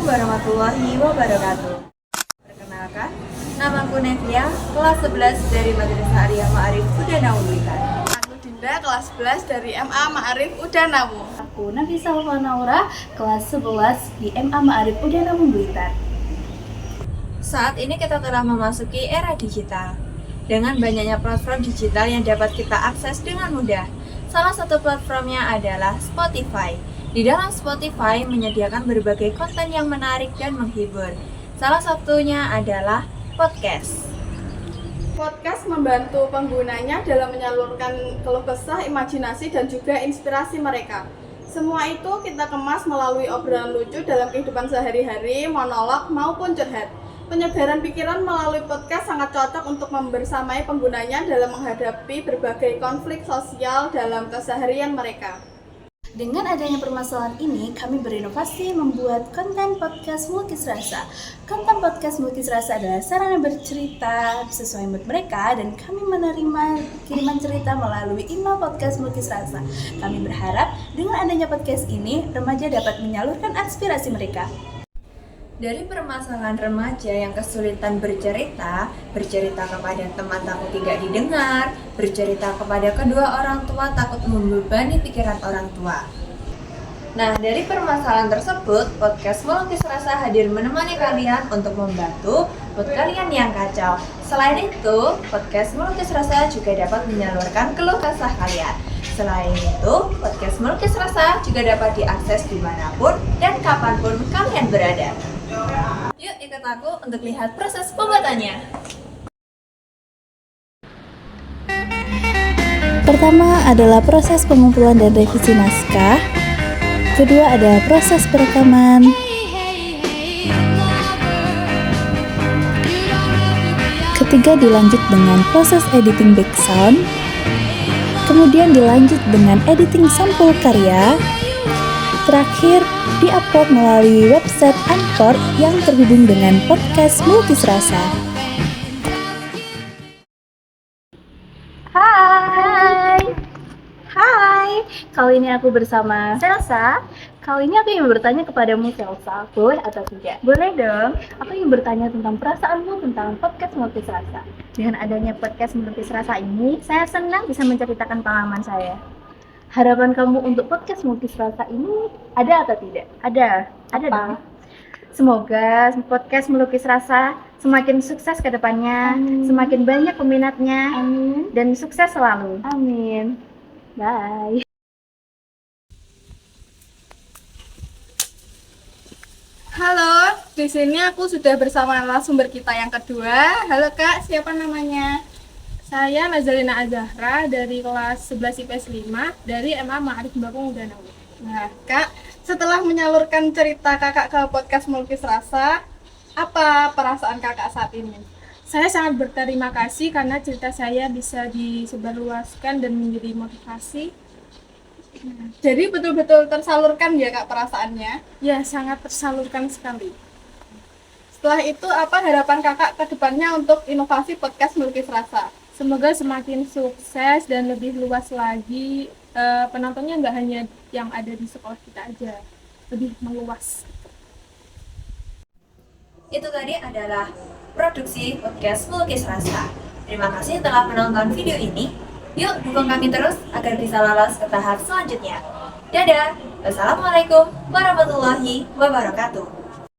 warahmatullahi wabarakatuh. Perkenalkan, namaku Nevia, kelas 11 dari Madrasah Arya Ma'arif Udanawu Blitar. Aku Dinda, kelas 11 dari MA Ma'arif Udanawu. Aku Nafisa Naura, kelas 11 di MA Ma'arif Udanawu Blitar. Saat ini kita telah memasuki era digital. Dengan banyaknya platform digital yang dapat kita akses dengan mudah. Salah satu platformnya adalah Spotify. Di dalam Spotify menyediakan berbagai konten yang menarik dan menghibur. Salah satunya adalah podcast. Podcast membantu penggunanya dalam menyalurkan keluh kesah, imajinasi, dan juga inspirasi mereka. Semua itu kita kemas melalui obrolan lucu dalam kehidupan sehari-hari, monolog maupun curhat. Penyegaran pikiran melalui podcast sangat cocok untuk membersamai penggunanya dalam menghadapi berbagai konflik sosial dalam keseharian mereka. Dengan adanya permasalahan ini, kami berinovasi membuat konten podcast multisrasa. Konten podcast multisrasa adalah sarana bercerita sesuai mood mereka dan kami menerima kiriman cerita melalui email podcast multisrasa. Kami berharap dengan adanya podcast ini, remaja dapat menyalurkan aspirasi mereka. Dari permasalahan remaja yang kesulitan bercerita kepada teman takut tidak didengar, bercerita kepada kedua orang tua takut membebani pikiran orang tua. Nah, dari permasalahan tersebut, podcast Multisrasa hadir menemani kalian untuk membantu mood kalian yang kacau. Selain itu, podcast Multisrasa juga dapat menyalurkan keluh kesah kalian. Selain itu, podcast Multisrasa juga dapat diakses dimanapun dan kapanpun kalian berada. Yuk ikut aku untuk lihat proses pembuatannya. Pertama adalah proses pengumpulan dan revisi naskah. Kedua ada proses perekaman. Ketiga dilanjut dengan proses editing back sound. Kemudian dilanjut dengan editing sampul karya. Terakhir, di-upload melalui website Anchor yang terhubung dengan podcast Multisrasa. Hai, kali ini aku bersama Selsa. Kali ini aku ingin bertanya kepadamu Selsa, boleh atau tidak? Boleh dong. Aku ingin bertanya tentang perasaanmu tentang podcast Multisrasa. Dengan adanya podcast Multisrasa ini, saya senang bisa menceritakan pengalaman saya. Harapan kamu untuk podcast Multisrasa ini ada atau tidak? Ada Apa? dong. Semoga podcast Melukis Rasa semakin sukses ke depannya, semakin banyak peminatnya, dan sukses selalu. Amin. Bye. Halo, di sini aku sudah bersama narasumber kita yang kedua. Halo Kak, siapa namanya? Saya Nazalina Azahra dari kelas 11 IPS 5 dari MA Ma'arif Bakung Udanawu. Nah, Kak, setelah menyalurkan cerita Kakak ke podcast Multisrasa, apa perasaan Kakak saat ini? Saya sangat berterima kasih karena cerita saya bisa disebarluaskan dan menjadi motivasi. Jadi betul-betul tersalurkan ya Kak perasaannya? Ya, sangat tersalurkan sekali. Setelah itu, apa harapan Kakak ke depannya untuk inovasi podcast Multisrasa? Semoga semakin sukses dan lebih luas lagi. Penontonnya nggak hanya yang ada di sekolah kita aja, lebih meluas. Itu tadi adalah produksi podcast Multisrasa. Terima kasih telah menonton video ini. Yuk dukung kami terus agar bisa lolos ke tahap selanjutnya. Dadah. Wassalamualaikum warahmatullahi wabarakatuh.